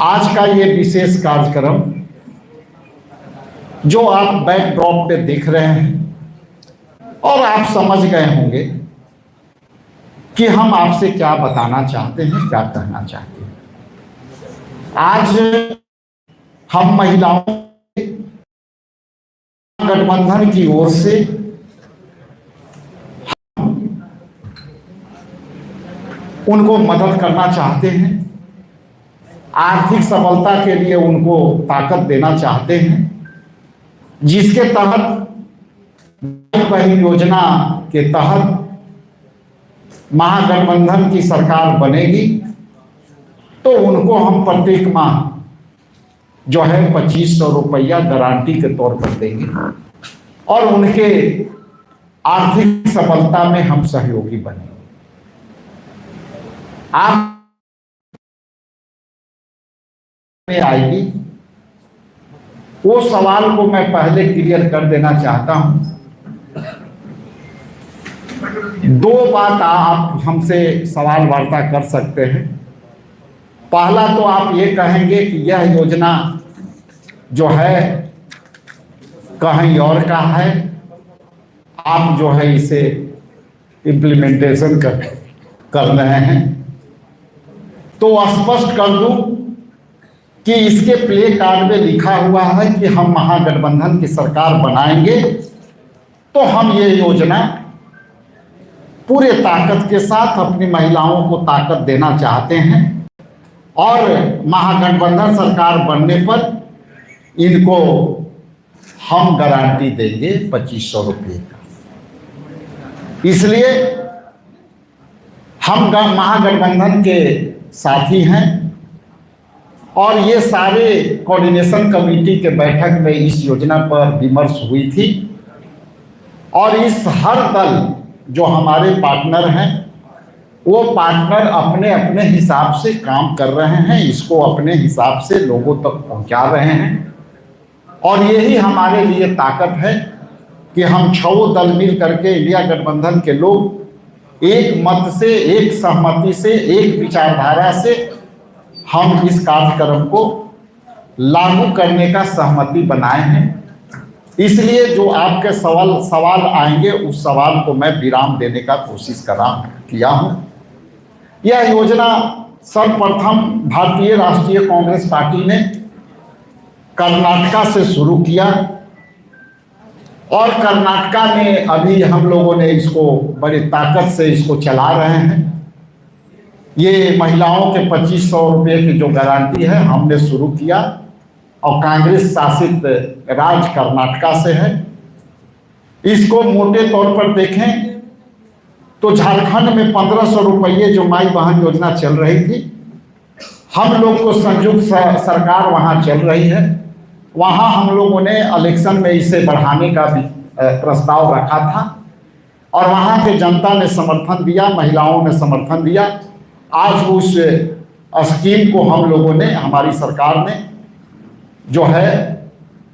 आज का ये विशेष कार्यक्रम जो आप बैकड्रॉप पे देख रहे हैं और आप समझ गए होंगे कि हम आपसे क्या बताना चाहते हैं, क्या कहना चाहते हैं। आज हम महिलाओं गठबंधन की ओर से उनको मदद करना चाहते हैं, आर्थिक सबलता के लिए उनको ताकत देना चाहते हैं, जिसके तहत बहन योजना के तहत महागठबंधन की सरकार बनेगी तो उनको हम प्रत्येक माह जो है 2500 रुपया गारंटी के तौर पर देंगे और उनके आर्थिक सफलता में हम सहयोगी बनेंगे। आप में आएगी वो सवाल को मैं पहले क्लियर कर देना चाहता हूं। दो बात आप हमसे सवाल वार्ता कर सकते हैं। पहला तो आप ये कहेंगे कि यह योजना जो है कहीं और का है, आप जो है इसे इम्प्लीमेंटेशन कर रहे हैं। तो स्पष्ट कर दूं कि इसके प्ले कार्ड में लिखा हुआ है कि हम महागठबंधन की सरकार बनाएंगे तो हम ये योजना पूरे ताकत के साथ अपनी महिलाओं को ताकत देना चाहते हैं और महागठबंधन सरकार बनने पर इनको हम गारंटी देंगे 2500 रुपये का। इसलिए हम महागठबंधन के साथी हैं और ये सारे कोऑर्डिनेशन कमेटी के बैठक में इस योजना पर विमर्श हुई थी और इस हर दल जो हमारे पार्टनर हैं वो पार्टनर अपने अपने हिसाब से काम कर रहे हैं, इसको अपने हिसाब से लोगों तक पहुंचा रहे हैं और यही हमारे लिए ताकत है कि हम 6 दल मिल करके इंडिया गठबंधन के लोग एक मत से, एक सहमति से, एक विचारधारा से हम इस कार्यक्रम को लागू करने का सहमति बनाए हैं। इसलिए जो आपके सवाल आएंगे उस सवाल को मैं विराम देने का कोशिश किया हूं। यह योजना सर्वप्रथम भारतीय राष्ट्रीय कांग्रेस पार्टी ने कर्नाटका से शुरू किया और कर्नाटका में अभी हम लोगों ने इसको बड़ी ताकत से इसको चला रहे हैं। ये महिलाओं के 2500 रुपये की जो गारंटी है हमने शुरू किया और कांग्रेस शासित राज्य कर्नाटका से है। इसको मोटे तौर पर देखें तो झारखंड में 1500 रुपये जो माई बहन योजना चल रही थी, हम लोग को संयुक्त सरकार वहां चल रही है, वहां हम लोगों ने इलेक्शन में इसे बढ़ाने का भी प्रस्ताव रखा था और वहां के जनता ने समर्थन दिया, महिलाओं ने समर्थन दिया। आज उस स्कीम को हम लोगों ने, हमारी सरकार ने जो है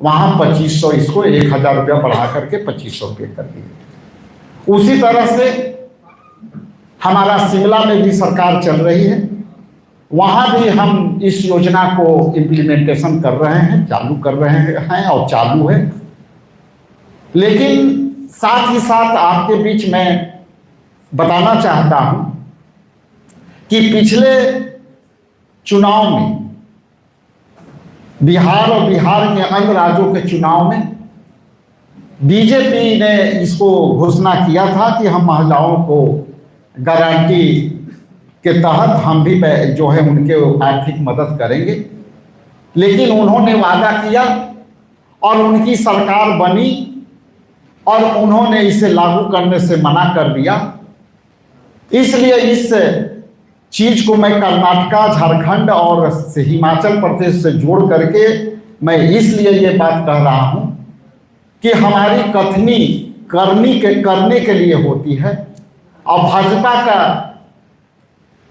वहां 2500, इसको 1000 रुपया बढ़ा करके 2500 रुपये कर दिए। उसी तरह से हमारा शिमला में भी सरकार चल रही है, वहां भी हम इस योजना को इम्प्लीमेंटेशन कर रहे हैं, चालू कर रहे हैं और चालू है। लेकिन साथ ही साथ आपके बीच में बताना चाहता हूं कि पिछले चुनाव में बिहार और बिहार के अन्य राज्यों के चुनाव में बीजेपी ने इसको घोषणा किया था कि हम महिलाओं को गारंटी के तहत हम भी जो है उनके आर्थिक मदद करेंगे। लेकिन उन्होंने वादा किया और उनकी सरकार बनी और उन्होंने इसे लागू करने से मना कर दिया। इसलिए इस चीज को मैं कर्नाटका, झारखंड और हिमाचल प्रदेश से जोड़ करके मैं इसलिए ये बात कह रहा हूं कि हमारी कथनी करने के लिए होती है और भाजपा का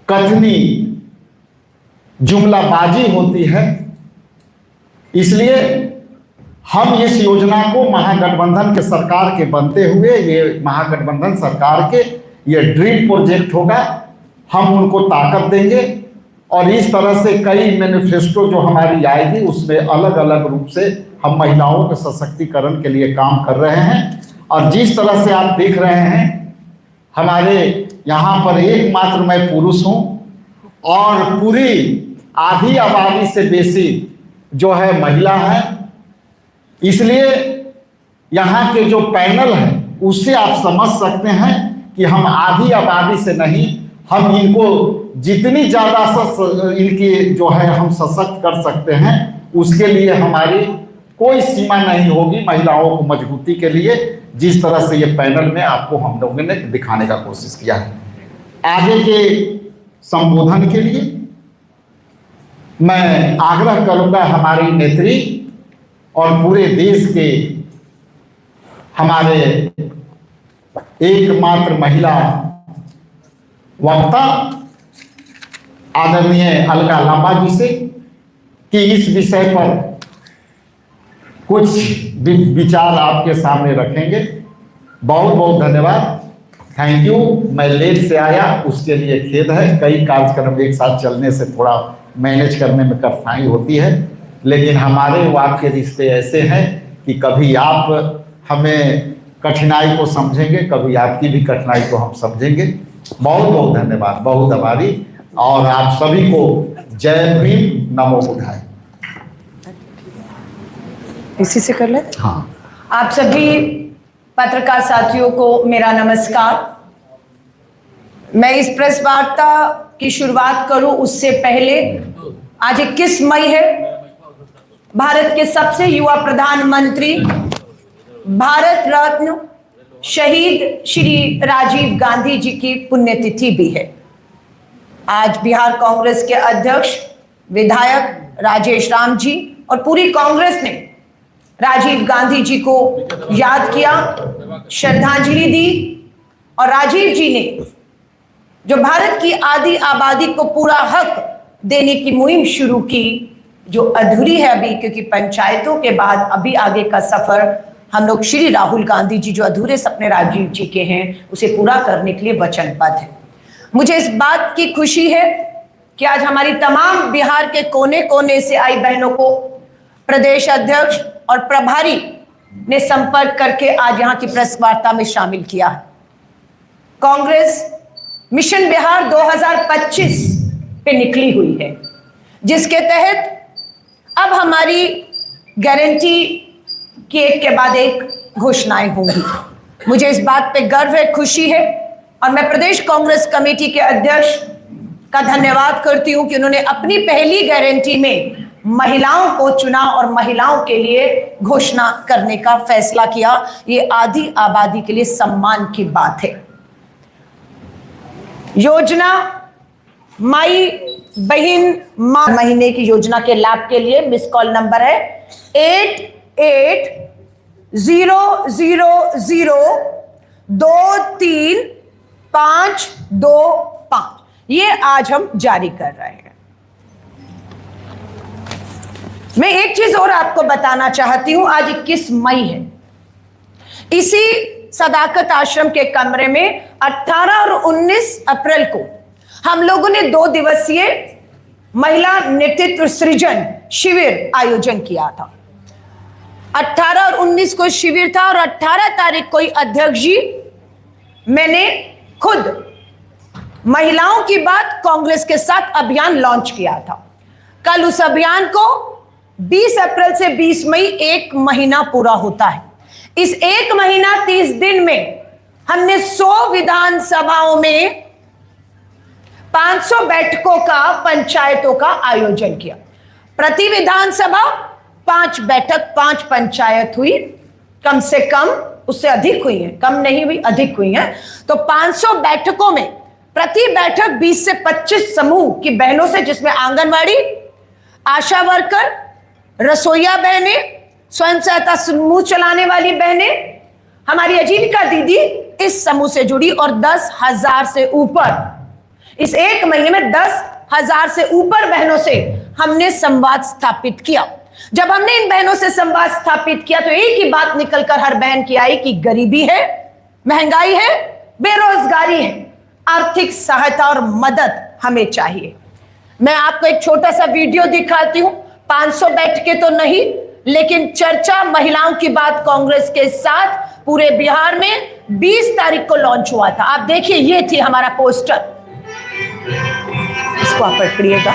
कथनी जुमलाबाजी होती है। इसलिए हम इस योजना को महागठबंधन के सरकार के बनते हुए, ये महागठबंधन सरकार के ये ड्रीम प्रोजेक्ट होगा, हम उनको ताकत देंगे और इस तरह से कई मैनिफेस्टो जो हमारी आएगी उसमें अलग अलग रूप से हम महिलाओं के सशक्तिकरण के लिए काम कर रहे हैं। और जिस तरह से आप देख रहे हैं हमारे यहाँ पर एकमात्र मैं पुरुष हूँ और पूरी आधी आबादी से बेसी जो है महिला है, इसलिए यहाँ के जो पैनल है उससे आप समझ सकते हैं कि हम आधी आबादी से नहीं, हम इनको जितनी ज़्यादा इनकी जो है हम सशक्त कर सकते हैं उसके लिए हमारी कोई सीमा नहीं होगी महिलाओं को मजबूती के लिए, जिस तरह से ये पैनल में आपको हम लोगों ने दिखाने का कोशिश किया है। आगे के संबोधन के लिए मैं आग्रह करूंगा हमारी नेत्री और पूरे देश के हमारे एकमात्र महिला वक्ता आदरणीय अलका लांबा जी से कि इस विषय पर कुछ विचार आपके सामने रखेंगे। बहुत बहुत धन्यवाद, थैंक यू। मैं लेट से आया उसके लिए खेद है, कई कार्यक्रम एक साथ चलने से थोड़ा मैनेज करने में कठिनाई होती है, लेकिन हमारे वाद के रिश्ते ऐसे हैं कि कभी आप हमें कठिनाई को समझेंगे, कभी आपकी भी कठिनाई को हम समझेंगे। बहुत बहुत धन्यवाद, बहुत आभारी, और आप सभी को जय भीम, नमो बुद्धाय। इसी से कर ले। हाँ, आप सभी पत्रकार साथियों को मेरा नमस्कार। मैं इस प्रेस वार्ता की शुरुआत करूं उससे पहले आज 21 मई है, भारत के सबसे युवा प्रधानमंत्री भारत रत्न शहीद श्री राजीव गांधी जी की पुण्यतिथि भी है। आज बिहार कांग्रेस के अध्यक्ष विधायक राजेश राम जी और पूरी कांग्रेस ने राजीव गांधी जी को याद किया, श्रद्धांजलि दी, और राजीव जी ने जो भारत की आधी आबादी को पूरा हक देने की मुहिम शुरू की, जो अधूरी है अभी, क्योंकि पंचायतों के बाद अभी आगे का सफर हम लोग श्री राहुल गांधी जी जो अधूरे सपने राजीव जी के हैं उसे पूरा करने के लिए वचनबद्ध है। मुझे इस बात की खुशी है कि आज हमारी तमाम बिहार के कोने कोने से आई बहनों को प्रदेश अध्यक्ष और प्रभारी ने संपर्क करके आज यहाँ की प्रेस वार्ता में शामिल किया है। कांग्रेस मिशन बिहार 2025 पे निकली हुई है, जिसके तहत अब हमारी गारंटी कि एक के बाद एक घोषणाएं होंगी। मुझे इस बात पे गर्व है, खुशी है, और मैं प्रदेश कांग्रेस कमेटी के अध्यक्ष का धन्यवाद करती हूं कि उन्होंने अपनी पहली गारंटी में महिलाओं को चुना और महिलाओं के लिए घोषणा करने का फैसला किया। ये आधी आबादी के लिए सम्मान की बात है। योजना माई बहन मां महीने की योजना के लाभ के लिए मिस कॉल नंबर है 8800235525। ये आज हम जारी कर रहे हैं। मैं एक चीज और आपको बताना चाहती हूं, आज 21 मई है। इसी सदाकत आश्रम के कमरे में 18 और 19 अप्रैल को हम लोगों ने 2 दिवसीय महिला नेतृत्व सृजन शिविर आयोजन किया था। 18 और 19 को शिविर था और 18 तारीख को ही अध्यक्ष जी मैंने खुद महिलाओं की बात कांग्रेस के साथ अभियान लॉन्च किया था। कल उस अभियान को 20 अप्रैल से 20 मई 1 महीना पूरा होता है। इस 1 महीना 30 दिन में हमने 100 विधानसभाओं में 500 बैठकों का पंचायतों का आयोजन किया। प्रति विधानसभा 5 बैठक 5 पंचायत हुई, कम से कम, उससे अधिक हुई है, कम नहीं हुई, अधिक हुई है। तो 500 बैठकों में प्रति बैठक 20 से 25 समूह की बहनों से, जिसमें आंगनवाड़ी, आशा वर्कर, रसोईया बहनें, स्वयं सहायता समूह चलाने वाली बहनें, हमारी आजीविका दीदी इस समूह से जुड़ी, और 10,000 से ऊपर, इस 1 महीने में 10,000 से ऊपर बहनों से हमने संवाद स्थापित किया। जब हमने इन बहनों से संवाद स्थापित किया तो एक ही बात निकलकर हर बहन की आई कि गरीबी है, महंगाई है, बेरोजगारी है, आर्थिक सहायता और मदद हमें चाहिए। मैं आपको एक छोटा सा वीडियो दिखाती हूं, 500 बैठ के तो नहीं, लेकिन चर्चा महिलाओं की बात कांग्रेस के साथ पूरे बिहार में 20 तारीख को लॉन्च हुआ था। आप देखिए, ये थी हमारा पोस्टर, इसको आप पकड़िएगा।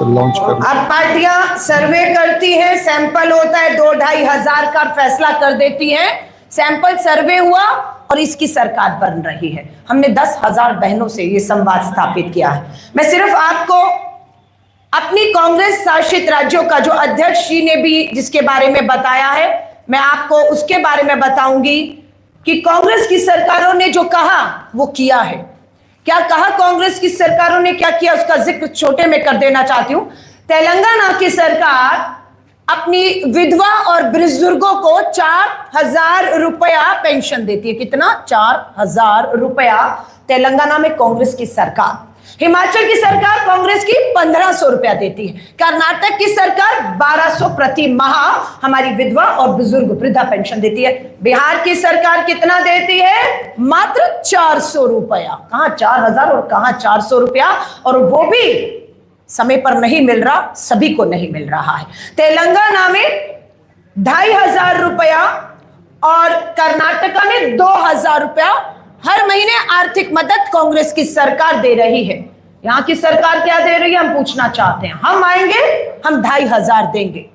लॉन्च कर। अब पार्टियां सर्वे करती हैं, सैंपल होता है, 2-2.5 हजार का फैसला कर देती हैं। सैंपल सर्वे हुआ और इसकी सरकार बन रही है। हमने 10,000 बहनों से ये संवाद स्थापित किया है। मैं सिर्फ आपको अपनी कांग्रेस शासित राज्यों का जो अध्यक्ष जी ने भी जिसके बारे में बताया है, मैं आपको उसके बारे में बताऊंगी कि कांग्रेस की सरकारों ने जो कहा वो किया है। क्या कहा कांग्रेस की सरकारों ने, क्या किया, उसका जिक्र छोटे में कर देना चाहती हूं। तेलंगाना की सरकार अपनी विधवा और बुजुर्गों को 4,000 रुपया पेंशन देती है। कितना? 4,000 रुपया तेलंगाना में कांग्रेस की सरकार। हिमाचल की सरकार कांग्रेस की 1,500 रुपया देती है। कर्नाटक की सरकार 1,200 प्रति माह हमारी विधवा और बुजुर्ग वृद्धा पेंशन देती है। बिहार की सरकार कितना देती है? मात्र 400 रुपया। कहां 4,000 और कहां 400 रुपया, और वो भी समय पर नहीं मिल रहा, सभी को नहीं मिल रहा है। तेलंगाना में 2,500 रुपया और कर्नाटका में 2,000 रुपया हर महीने आर्थिक मदद कांग्रेस की सरकार दे रही है। यहां की सरकार क्या दे रही है, हम पूछना चाहते हैं। हम आएंगे, हम 2,500 देंगे।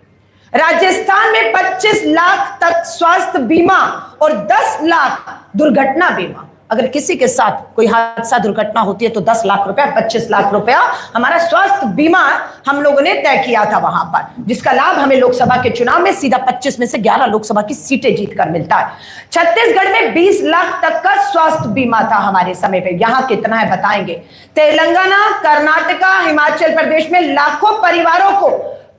राजस्थान में 25 लाख तक स्वास्थ्य बीमा और 10 लाख दुर्घटना बीमा। अगर किसी के साथ कोई हादसा दुर्घटना होती है तो 10 लाख रुपया, 25 लाख रुपया हमारा स्वास्थ्य बीमा हम लोगों ने तय किया था वहां पर, जिसका लाभ हमें लोकसभा के चुनाव में सीधा 25 में से 11 लोकसभा की सीटें जीतकर मिलता है। छत्तीसगढ़ में 20 लाख तक का स्वास्थ्य बीमा था हमारे समय पे। यहां कितना है बताएंगे। तेलंगाना, कर्नाटका, हिमाचल प्रदेश में लाखों परिवारों को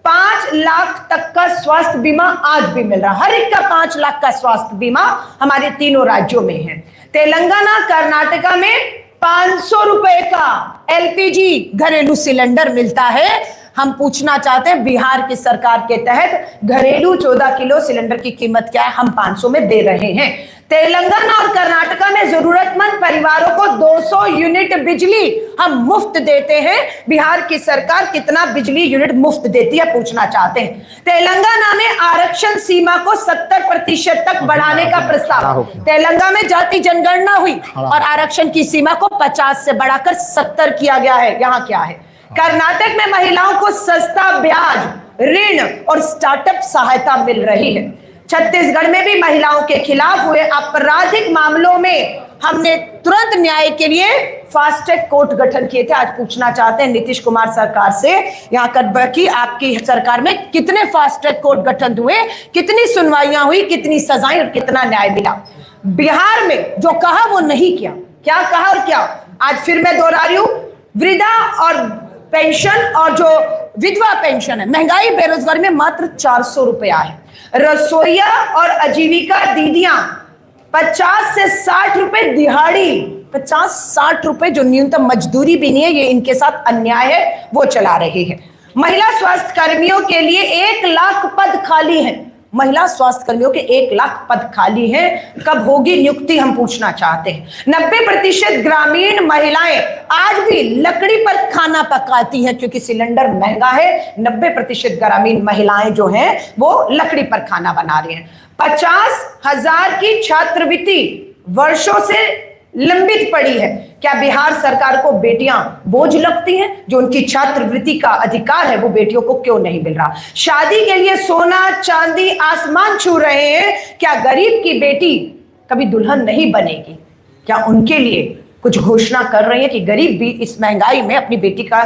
5 लाख तक का स्वास्थ्य बीमा आज भी मिल रहा है। हर एक का 5 लाख का स्वास्थ्य बीमा हमारे तीनों राज्यों में है। तेलंगाना, कर्नाटका में 500 रुपए का एलपीजी घरेलू सिलेंडर मिलता है। हम पूछना चाहते हैं, बिहार की सरकार के तहत घरेलू 14 किलो सिलेंडर की कीमत क्या है? हम 500 में दे रहे हैं। तेलंगाना और कर्नाटका में जरूरतमंद परिवारों को 200 यूनिट बिजली हम मुफ्त देते हैं। बिहार की सरकार कितना बिजली यूनिट मुफ्त देती है पूछना चाहते हैं। तेलंगाना में आरक्षण सीमा को 70% तक बढ़ाने का प्रस्ताव। तेलंगाना में जाति जनगणना हुई और आरक्षण की सीमा को 50 से बढ़ाकर 70 किया गया है। यहाँ क्या है? कर्नाटक में महिलाओं को सस्ता ब्याज ऋण और स्टार्टअप सहायता मिल रही है। छत्तीसगढ़ में भी महिलाओं के खिलाफ हुए आपराधिक मामलों में हमने तुरंत न्याय के लिए फास्ट ट्रैक कोर्ट गठन किए थे। आज पूछना चाहते हैं नीतीश कुमार सरकार से, यहाँ कर कि आपकी सरकार में कितने फास्ट ट्रैक कोर्ट गठन हुए, कितनी सुनवाइयां हुई, कितनी सजाएं और कितना न्याय मिला। बिहार में जो कहा वो नहीं किया। क्या कहा और क्या? आज फिर मैं दोहरा रही हूं, वृद्धा और पेंशन और जो विधवा पेंशन है, महंगाई बेरोजगारी में मात्र 400 रुपया है। रसोईया और आजीविका दीदियां 50 से 60 रुपए दिहाड़ी, 50-60 रुपए जो न्यूनतम मजदूरी भी नहीं है, ये इनके साथ अन्याय है, वो चला रहे हैं। महिला स्वास्थ्य कर्मियों के लिए 1 लाख पद खाली हैं। महिला स्वास्थ्य कर्मियों के 1 लाख पद खाली हैं, कब होगी नियुक्ति हम पूछना चाहते हैं। 90% ग्रामीण महिलाएं आज भी लकड़ी पर खाना पकाती हैं क्योंकि सिलेंडर महंगा है। 90% ग्रामीण महिलाएं जो हैं वो लकड़ी पर खाना बना रही हैं। 50,000 की छात्रवृत्ति वर्षों से लंबित पड़ी है। क्या बिहार सरकार को बेटियां बोझ लगती हैं? जो उनकी छात्रवृत्ति का अधिकार है वो बेटियों को क्यों नहीं मिल रहा? शादी के लिए सोना चांदी आसमान छू रहे हैं, क्या गरीब की बेटी कभी दुल्हन नहीं बनेगी? क्या उनके लिए कुछ घोषणा कर रही है कि गरीब भी इस महंगाई में अपनी बेटी का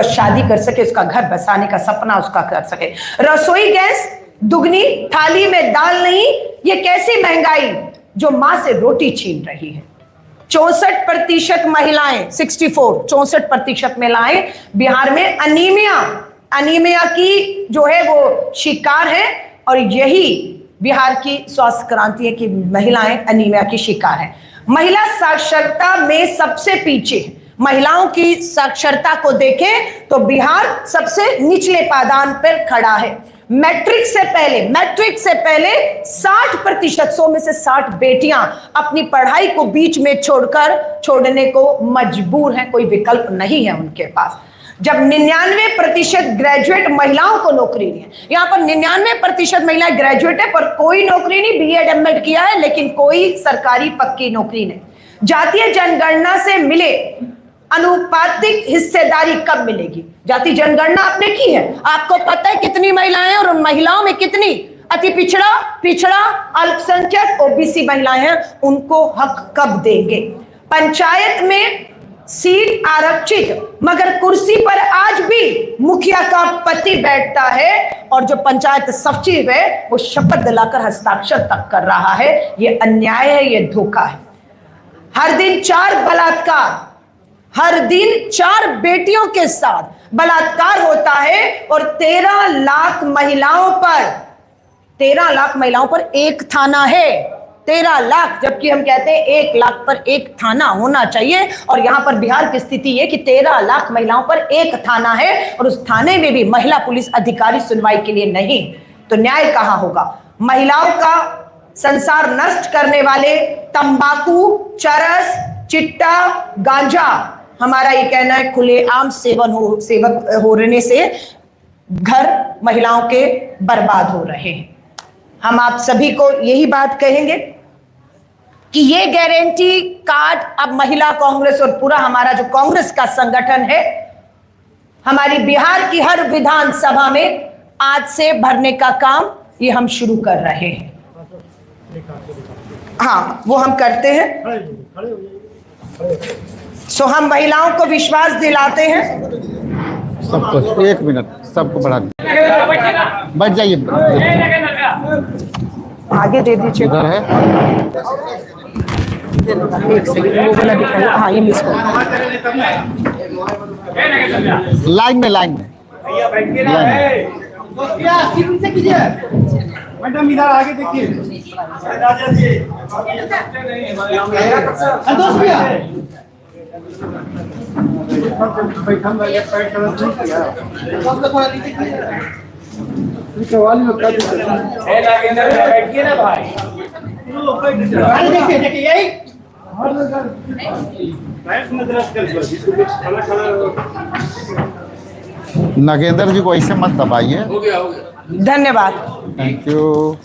शादी कर सके, उसका घर बसाने का सपना उसका कर सके? रसोई गैस दुगनी, थाली में दाल नहीं, ये कैसी महंगाई जो मां से रोटी छीन रही है? 64% महिलाएं 64% महिलाएं बिहार में अनीमिया की जो है वो शिकार है, और यही बिहार की स्वास्थ्य क्रांति है कि महिलाएं अनीमिया की शिकार हैं। महिला साक्षरता में सबसे पीछे है। महिलाओं की साक्षरता को देखें तो बिहार सबसे निचले पायदान पर खड़ा है। मैट्रिक से पहले 60%, 100 में से 60 बेटियां अपनी पढ़ाई को बीच में छोड़ने को मजबूर हैं, कोई विकल्प नहीं है उनके पास। जब 99% ग्रेजुएट महिलाओं को नौकरी नहीं है, यहाँ पर 99% महिलाएं ग्रेजुएट है पर कोई नौकरी नहीं, बीएड एमएड किया है लेकिन कोई सरकारी पक्की नौकरी नहीं। जातीय जनगणना से मिले अनुपातिक हिस्सेदारी कब मिलेगी? जाति जनगणना आपने की है, आपको पता है कितनी महिलाएं हैं और उन महिलाओं में कितनी अति पिछड़ा अल्पसंख्यक ओबीसी महिलाएं हैं, उनको हक कब देंगे? पंचायत में सीट आरक्षित मगर कुर्सी पर आज भी मुखिया का पति बैठता है और जो पंचायत सचिव है वो शपथ दिलाकर हस्ताक्षर तक कर रहा है। ये अन्याय है, ये धोखा है। हर दिन 4 बलात्कार, हर दिन 4 बेटियों के साथ बलात्कार होता है और 13 लाख महिलाओं पर एक थाना है। 13 लाख, जबकि हम कहते हैं 1 लाख पर एक थाना होना चाहिए, और यहां पर बिहार की स्थिति ये कि 13 लाख महिलाओं पर एक थाना है और उस थाने में भी महिला पुलिस अधिकारी सुनवाई के लिए नहीं। तो न्याय कहां होगा? महिलाओं का संसार नष्ट करने वाले तंबाकू, चरस, चिट्टा, गांजा, हमारा ये कहना है खुलेआम सेवक होने से घर महिलाओं के बर्बाद हो रहे हैं। हम आप सभी को यही बात कहेंगे कि ये गारंटी कार्ड अब महिला कांग्रेस और पूरा हमारा जो कांग्रेस का संगठन है, हमारी बिहार की हर विधानसभा में आज से भरने का काम ये हम शुरू कर रहे हैं। हाँ, वो हम करते हैं। सो हम महिलाओं को विश्वास दिलाते हैं। सबको 1 मिनट, सबको बढ़ा बैठ जाइए, आगे दे दीजिए। इधर है, 1 सेकंड, वो वाला दिखाइए। हाँ, ये मिस कर लाइन में मैडम इधर आगे देखिए। संतोष भैया बैठिए ना भाई, देखिए देखिए यही नागेंद्र जी को ऐसे मत दबाइए। धन्यवाद। Thank you.